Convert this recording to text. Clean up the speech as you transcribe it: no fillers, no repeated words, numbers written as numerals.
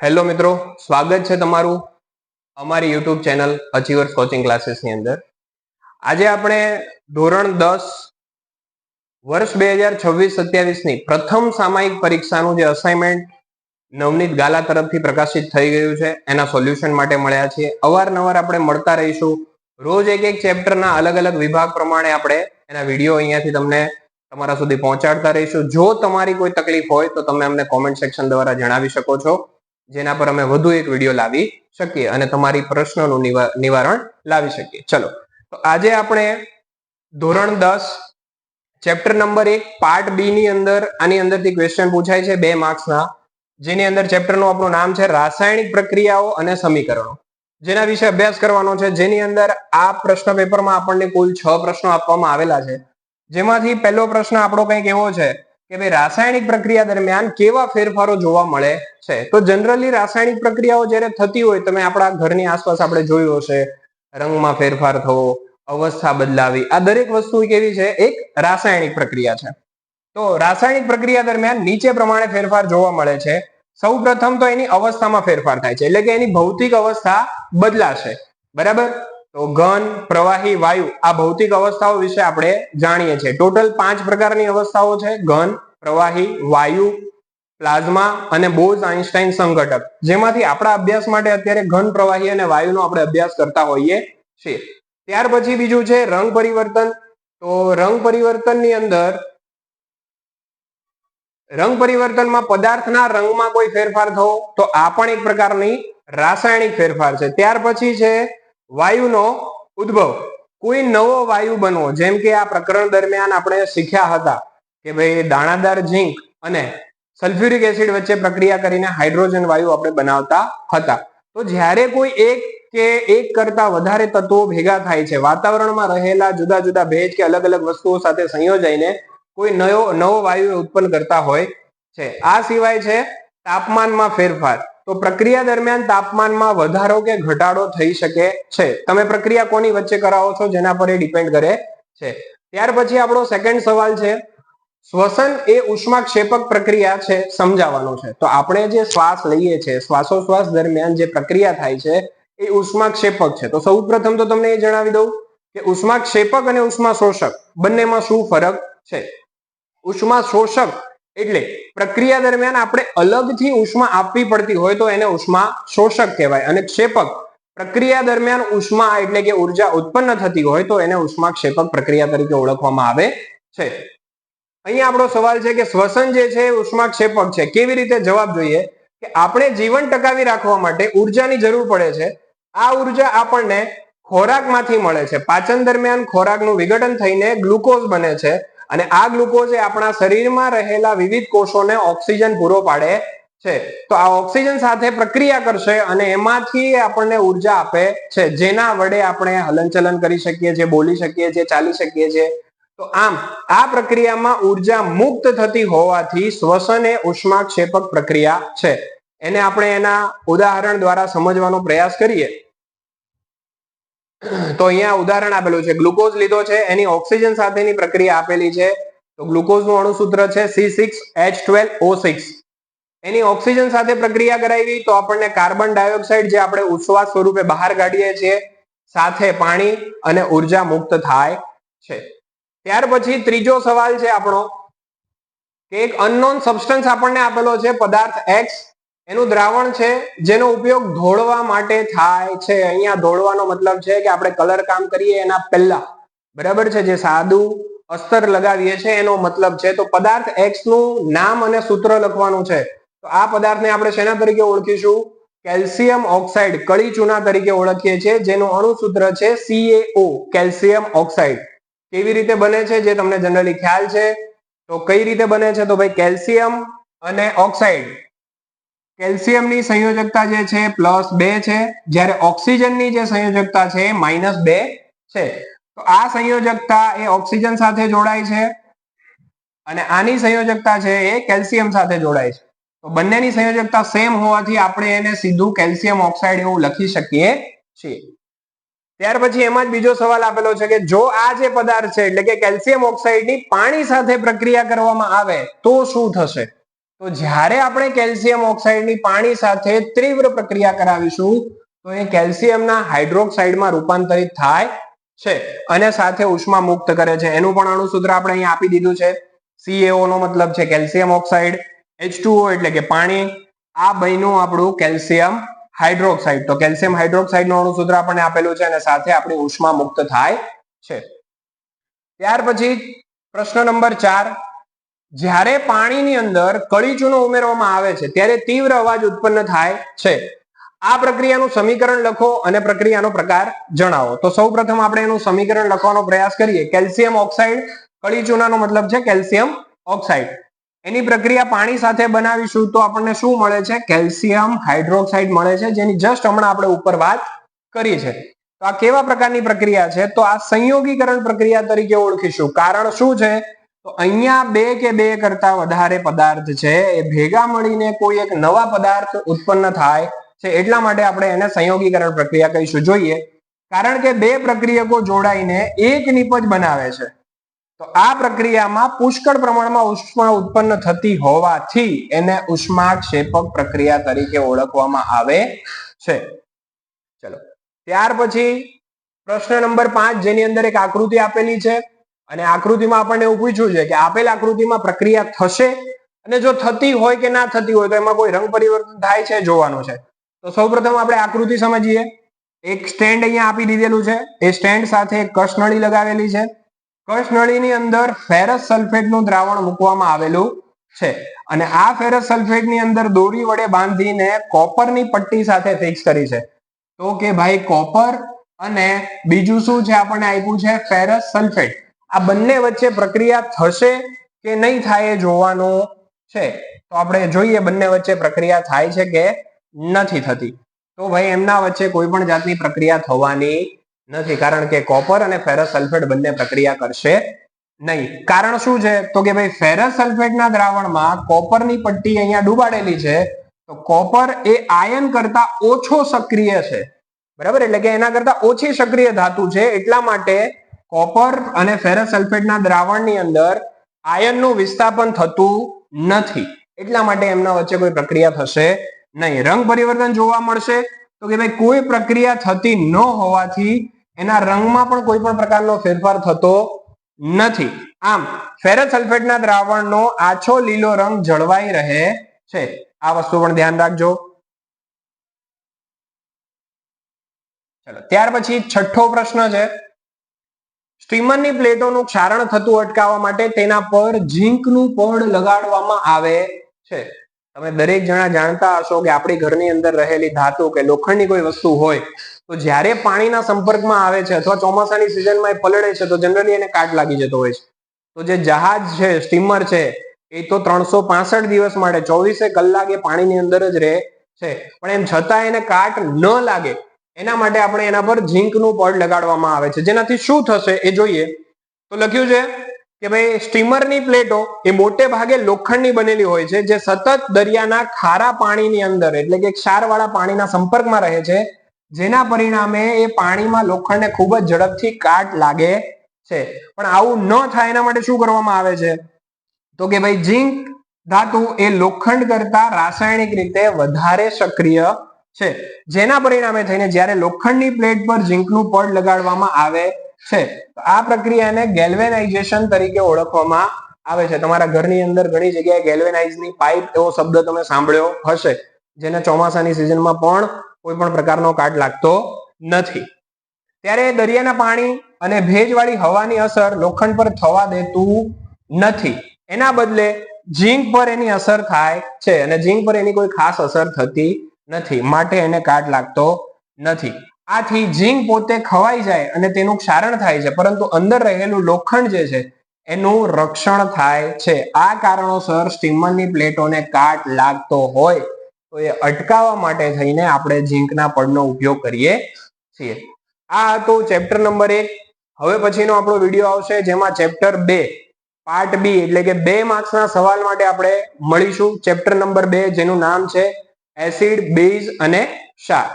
Hello મિત્રો, સ્વાગત છે તમારું અમારી યુટ્યુબ ચેનલ અચીવર્સ કોચિંગ ક્લાસીસની અંદર. આજે આપણે ધોરણ 10 વર્ષ 2026-27ની પ્રથમ સામાયિક પરીક્ષાનું જે અસાઇનમેન્ટ નવનીત ગાલા તરફથી પ્રકાશિત થઈ ગયું છે એના સોલ્યુશન માટે મળ્યા છીએ. અવારનવાર આપણે મળતા રહીશું. રોજ એક ચેપ્ટરના અલગ અલગ વિભાગ પ્રમાણે આપણે એના વિડીયો અહીંયાથી તમને તમારા સુધી પહોંચાડતા રહીશું. જો તમારી કોઈ તકલીફ હોય તો તમે અમને કોમેન્ટ સેક્શન દ્વારા જણાવી શકો છો, જેના પર અમે વધુ એક વિડીયો લાવી શકીએ અને તમારી પ્રશ્નોનું નિવારણ લાવી શકીએ. ચલો, તો આજે આપણે ધોરણ 10 ચેપ્ટર નંબર 1 પાર્ટ બી ની અંદર આની અંદરથી ક્વેશ્ચન પૂછાય છે 2 માર્ક્સના, જેની અંદર ચેપ્ટરનું આપણું નામ છે રાસાયણિક પ્રક્રિયાઓ અને સમીકરણો, જેના વિશે અભ્યાસ કરવાનો છે. જેની અંદર આ પ્રશ્ન પેપરમાં આપણને કુલ 6 પ્રશ્નો આપવામાં આવેલા છે, જેમાંથી પહેલો પ્રશ્ન આપણો કંઈક એવો છે કે ભાઈ રાસાયણિક પ્રક્રિયા દરમિયાન કેવા ફેરફારો જોવા મળે છે. તો જનરલી રાસાયણિક પ્રક્રિયાઓ જ્યારે થતી હોય, તમે આપણા ઘરની આસપાસ આપણે જોયું હશે, રંગમાં ફેરફાર થવો, અવસ્થા બદલાવી, આ દરેક વસ્તુ કેવી છે? એક રાસાયણિક પ્રક્રિયા છે. તો રાસાયણિક પ્રક્રિયા દરમિયાન નીચે પ્રમાણે ફેરફાર જોવા મળે છે. સૌ પ્રથમ તો એની અવસ્થામાં ફેરફાર થાય છે, એટલે કે એની ભૌતિક અવસ્થા બદલાશે. બરાબર? તો ઘન, પ્રવાહી, વાયુ, આ ભૌતિક અવસ્થાઓ વિશે આપણે જાણીએ છીએ. ટોટલ 5 પ્રકારની અવસ્થાઓ છે: ઘન, પ્રવાહી, વાયુ, પ્લાઝમા અને બોઝ-આઇન્સ્ટાઇન સંઘટક, જેમાંથી આપણા અભ્યાસ માટે અત્યારે ઘન, પ્રવાહી અને વાયુનો આપણે અભ્યાસ કરતા હોઈએ છીએ. ત્યાર પછી બીજું છે રંગ પરિવર્તન. તો રંગ પરિવર્તનની અંદર રંગ પરિવર્તનમાં પદાર્થના રંગમાં કોઈ ફેરફાર થવો, તો આ પણ એક પ્રકારની રાસાયણિક ફેરફાર છે. ત્યાર પછી છે વાયુનો ઉદ્ભવ, કોઈ નવો વાયુ બનવો. જેમ કે આ પ્રકરણ દરમિયાન આપણે શીખ્યા હતા કે ભાઈ દાણાદાર ઝીંક અને સલ્ફ્યુરિક એસિડ વચ્ચે પ્રક્રિયા કરીને હાઇડ્રોજન વાયુ આપણે બનાવતા હતા. તો જ્યારે કોઈ એક કરતા વધારે તત્વો ભેગા થાય છે, વાતાવરણમાં રહેલા જુદા જુદા ભેજ કે અલગ અલગ વસ્તુઓ સાથે સંયોજાઈને કોઈ નવો વાયુ ઉત્પન્ન કરતા હોય છે. આ સિવાય છે તાપમાનમાં ફેરફાર. તો પ્રક્રિયા દરમિયાન તાપમાનમાં વધારો કે ઘટાડો થઈ શકે છે. તમે પ્રક્રિયા કોની વચ્ચે કરાવો છો જેના પર એ ડિપેન્ડ કરે છે. ત્યાર પછી આપણો સેકન્ડ સવાલ છે શ્વસન એ ઉષ્માક્ષેપક પ્રક્રિયા છે, સમજાવવાનું છે. તો આપણે જે શ્વાસ લઈએ છીએ, શ્વાસોશ્વાસ દરમિયાન જે પ્રક્રિયા થાય છે એ ઉષ્માક્ષેપક છે. તો સૌ પ્રથમ તો તમને એ જણાવી દઉં કે ઉષ્માક્ષેપક અને ઉષ્મા શોષક બંનેમાં શું ફરક છે. ઉષ્મા શોષક એટલે પ્રક્રિયા દરમિયાન આપણે અલગથી ઉષ્મા આપવી પડતી હોય તો એને ઉષ્મા શોષક કહેવાય, અને ક્ષેપક પ્રક્રિયા દરમિયાન ઉષ્મા એટલે કે ઉર્જા ઉત્પન્ન થતી હોય તો એને ઉષ્માક્ષેપક પ્રક્રિયા તરીકે ઓળખવામાં આવે છે. અહીંયા આપણો સવાલ છે કે શ્વસન જે છે ઉષ્માક્ષેપક છે. કેવી રીતે? જવાબ જોઈએ કે આપણે જીવન ટકાવી રાખવા માટે ઉર્જાની જરૂર પડે છે. આ ઉર્જા આપણને ખોરાકમાંથી મળે છે. પાચન દરમિયાન ખોરાકનું વિઘટન થઈને ગ્લુકોઝ બને છે, અને આ ગ્લુકોઝ આપણા શરીરમાં રહેલા વિવિધ કોષોને ઓક્સિજન પૂરો પાડે છે. તો આ ઓક્સિજન સાથે પ્રક્રિયા કરશે અને એમાંથી આપણને ઉર્જા આપે છે, જેના વડે આપણે હલનચલન કરી શકીએ છીએ, બોલી શકીએ છીએ, ચાલી શકીએ છીએ. તો આમ આ પ્રક્રિયામાં ઉર્જા મુક્ત થતી હોવાથી શ્વસન એ ઉષ્માક્ષેપક પ્રક્રિયા છે. એને આપણે એના ઉદાહરણ દ્વારા સમજવાનો પ્રયાસ કરીએ તો અહીંયા ઉદાહરણ આપેલું છે, ગ્લુકોઝ લીધો છે, એની ઓક્સિજન સાથેની પ્રક્રિયા આપેલી છે. તો ગ્લુકોઝનું અણુસૂત્ર છે C6H12O6. એની ઓક્સિજન સાથે પ્રક્રિયા કરાવી તો આપણને કાર્બન ડાયોક્સાઇડ, જે આપણે ઉચ્છ્વાસ સ્વરૂપે બહાર કાઢીએ છીએ, સાથે પાણી અને ઉર્જા મુક્ત થાય છે. ત્યાર પછી ત્રીજો સવાલ છે આપણો કે એક અનનોન સબસ્ટન્સ આપણને આપેલો છે, પદાર્થ X, એનું દ્રાવણ છે જેનો ઉપયોગ ધોળવા માટે થાય છે. અહીંયા ધોળવાનો મતલબ છે કે આપણે કલર કામ કરીએ એના પહેલા, બરાબર છે, જે સાદું અસ્તર લગાવીએ છીએ એનો મતલબ છે. તો પદાર્થ X નું નામ અને સૂત્ર લખવાનું છે. તો આ પદાર્થને આપણે શેના તરીકે ઓળખીશું? કેલ્શિયમ ઓક્સાઇડ, કળી ચૂના તરીકે ઓળખીએ છીએ, જેનું અણુસૂત્ર છે CaO, કેલ્શિયમ ઓક્સાઇડ. કેવી રીતે બને છે જે તમને જનરલી ખ્યાલ છે. તો કઈ રીતે બને છે? તો ભાઈ કેલ્શિયમ અને ઓક્સાઇડ, કેલ્શિયમની સંયોજકતા જે છે +2 છે, જ્યારે ઓક્સિજનની જે સંયોજકતા છે -2 છે. તો આ સંયોજકતા એ ઓક્સિજન સાથે જોડાય છે અને આની સંયોજકતા છે એ કેલ્શિયમ સાથે જોડાય છે. તો બંનેની સંયોજકતા સેમ હોવાથી આપણે એને સીધું કેલ્શિયમ ઓક્સાઇડ એવું લખી શકીએ છીએ. ત્યાર પછી એમાં જ બીજો સવાલ આપેલો છે કે જો આ જે પદાર્થ છે એટલે કે કેલ્શિયમ ઓક્સાઇડની પાણી સાથે પ્રક્રિયા કરવામાં આવે તો શું થશે? તો જ્યારે આપણે કેલ્શિયમ ઓક્સાઇડની પાણી સાથે તીવ્ર પ્રક્રિયા કરાવીશું તો એ કેલ્શિયમના હાઇડ્રોક્સાઇડમાં રૂપાંતરિત થાય છે અને સાથે ઉષ્મા મુક્ત કરે છે. એનું પણ અણુસૂત્ર આપણે અહીં આપી દીધું છે. CaO નો મતલબ છે કેલ્શિયમ ઓક્સાઇડ, H2O એટલે કે પાણી, આ બન્યું આપણું કેલ્શિયમ હાઇડ્રોક્સાઇડ. તો કેલ્શિયમ હાઇડ્રોક્સાઇડ નું અણુસૂત્ર આપણને આપેલું છે અને સાથે આપણી ઉષ્મા મુક્ત થાય છે. ત્યાર પછી પ્રશ્ન નંબર 4, જ્યારે પાણીની અંદર કળી ચૂનો ઉમેરવામાં આવે છે ત્યારે તીવ્ર અવાજ ઉત્પન્ન થાય છે. આ પ્રક્રિયાનું સમીકરણ લખો અને પ્રક્રિયાનો પ્રકાર જણાવો. તો સૌપ્રથમ આપણે એનું સમીકરણ લખવાનો પ્રયાસ કરીએ. કેલ્શિયમ ઓક્સાઇડ, કળી ચૂનાનો મતલબ છે કેલ્શિયમ ઓક્સાઇડ. એની પ્રક્રિયા પાણી સાથે બનાવીશું તો આપણને શું મળે છે? કેલ્શિયમ હાઇડ્રોક્સાઇડ મળે છે, જેની જસ્ટ હમણાં આપણે ઉપર વાત કરી છે. તો આ કેવા પ્રકારની પ્રક્રિયા છે? તો આ સંયોગીકરણ પ્રક્રિયા તરીકે ઓળખીશું. કારણ શું છે? તો અહીંયા બે કે બે કરતા વધારે પદાર્થ છે એ ભેગા મળીને કોઈ એક નવા પદાર્થ ઉત્પન્ન થાય છે, એટલા માટે આપણે એને સંયોગીકરણ પ્રક્રિયા કહીશું. જોઈએ, કારણ કે બે પ્રક્રિયકો જોડાઈને એક નિપજ બનાવે છે તો આ પ્રક્રિયામાં પુષ્કળ પ્રમાણમાં ઉષ્મા ઉત્પન્ન થતી હોવાથી એને ઉષ્માક્ષેપક પ્રક્રિયા તરીકે ઓળખવામાં આવે છે. ચલો, ત્યાર પછી પ્રશ્ન નંબર 5, જેની અંદર એક આકૃતિ આપેલી છે અને આકૃતિમાં આપણને એવું પૂછ્યું છે કે આપેલ આકૃતિમાં પ્રક્રિયા થશે અને જો થતી હોય કે ના થતી હોય તો એમાં કોઈ રંગ પરિવર્તન થાય છે જોવાનું છે. તો સૌપ્રથમ આપણે આકૃતિ સમજીએ. એક સ્ટેન્ડ અહીંયા આપી દીધેલું છે. એ સ્ટેન્ડ સાથે એક કસનળી લગાવેલી છે. કસનળીની અંદર ફેરસ સલ્ફેટનું દ્રાવણ મૂકવામાં આવેલું છે અને આ ફેરસ સલ્ફેટની અંદર દોરી વડે બાંધીને કોપરની પટ્ટી સાથે ફિક્સ કરી છે. તો કે ભાઈ કોપર અને બીજું શું છે આપણને આપ્યું છે? Ferrous sulphate. આ બંને વચ્ચે પ્રક્રિયા થશે કે નહીં થાય એ જોવાનું છે. તો આપણે જોઈએ બંને વચ્ચે પ્રક્રિયા થાય છે કે નથી થતી. તો ભાઈ એમના વચ્ચે કોઈ પણ જાતની પ્રક્રિયા થવાની નથી, કારણ કે કોપર અને ફેરસ સલ્ફેટ બંને પ્રક્રિયા કરશે નહીં. કારણ શું છે? તો કે ભાઈ ફેરસ સલ્ફેટના દ્રાવણમાં કોપરની પટ્ટી અહીંયા ડૂબાડેલી છે. તો કોપર એ આયન કરતા ઓછો સક્રિય છે, બરાબર? એટલે કે એના કરતા ઓછી સક્રિય ધાતુ છે, એટલા માટે કોપર અને ફેરસ સલ્ફેટના દ્રાવણની અંદર આયનનું વિસ્થાપન થતું નથી, એટલા માટે એમના વચ્ચે કોઈ પ્રક્રિયા થશે નહીં. રંગ પરિવર્તન જોવા મળશે તો કે ભાઈ કોઈ પ્રક્રિયા થતી ન હોવાથી એના રંગમાં પણ કોઈ પણ પ્રકારનો ફેરફાર થતો નથી. આમ ફેરસ સલ્ફેટના દ્રાવણનો આછો લીલો રંગ જળવાઈ રહે છે. આ વસ્તુ પણ ધ્યાન રાખજો. ચલો, ત્યાર પછી છઠ્ઠો પ્રશ્ન છે. સ્ટીમરની પ્લેટોનું ક્ષારણ થતું અટકાવવા માટે તેના પર ઝીંકનું પડ લગાડવામાં આવે છે. તમે દરેક જણા જાણતા હશો કે આપણી ઘરની અંદર રહેલી ધાતુ કે લોખંડની કોઈ વસ્તુ હોય તો જ્યારે પાણીના સંપર્કમાં આવે છે અથવા ચોમાસાની સિઝનમાં એ પલળે છે તો જનરલી એને કાટ લાગી જતો હોય છે. તો જે જહાજ છે, સ્ટીમર છે, એ તો 365 દિવસ માટે 24 કલાક એ પાણીની અંદર જ રહે છે, પણ એમ છતાં એને કાટ ન લાગે એના માટે આપણે એના પર ઝીંકનું પડ લગાડવામાં આવે છે. જેનાથી શું થશે એ જોઈએ. તો લખ્યું છે કે ભાઈ સ્ટીમરની પ્લેટો એ મોટે ભાગે લોખંડની બનેલી હોય છે, જે સતત દરિયાના ખારા પાણીની અંદર એટલે કે ક્ષારવાળા પાણીના સંપર્કમાં રહે છે, જેના પરિણામે એ પાણીમાં લોખંડને ખૂબ જ ઝડપથી કાટ લાગે છે. પણ આવું ન થાય એના માટે શું કરવામાં આવે છે? તો કે ભાઈ ઝીંક ધાતુ એ લોખંડ કરતા રાસાયણિક રીતે વધારે સક્રિય છે, જેના પરિણામે થઈને જ્યારે લોખંડની પ્લેટ પર ઝીંકનું પડ લગાડવામાં આવે છે તો આ પ્રક્રિયાને ગેલ્વેનાઇઝેશન તરીકે ઓળખવામાં આવે છે. તમારા ઘરની અંદર ઘણી જગ્યાએ ગેલ્વેનાઇઝની પાઇપ એવો શબ્દ તમે સાંભળ્યો હશે, જેને ચોમાસાની સિઝનમાં પણ કોઈ પણ પ્રકારનો કાટ લાગતો નથી. ત્યારે દરિયાના પાણી અને ભેજવાળી હવાની અસર લોખંડ પર થવા દેતું નથી. એના બદલે ઝીંક પર એની અસર થાય છે અને ઝીંક પર એની કોઈ ખાસ અસર થતી નથી, માટે એને કાટ લાગતો નથી. આથી ઝીંક પોતે ખવાઈ જાય અને તેનું ક્ષારણ થાય છે, પરંતુ અંદર રહેલું લોખંડ જે છે એનું રક્ષણ થાય છે. આ કારણોસર સ્ટીમરની પ્લેટોને કાટ લાગતો હોય તો એ અટકાવવા માટે થઈને આપણે ઝીંકના પડનો ઉપયોગ કરીએ છીએ. આ હતું ચેપ્ટર નંબર 1. હવે પછીનો આપણો વિડીયો આવશે જેમાં ચેપ્ટર 2 પાર્ટ બી એટલે કે 2 માર્ક્સના સવાલ માટે આપણે મળીશું. ચેપ્ટર નંબર 2 જેનું નામ છે એસિડ, બેઝ અને ક્ષાર.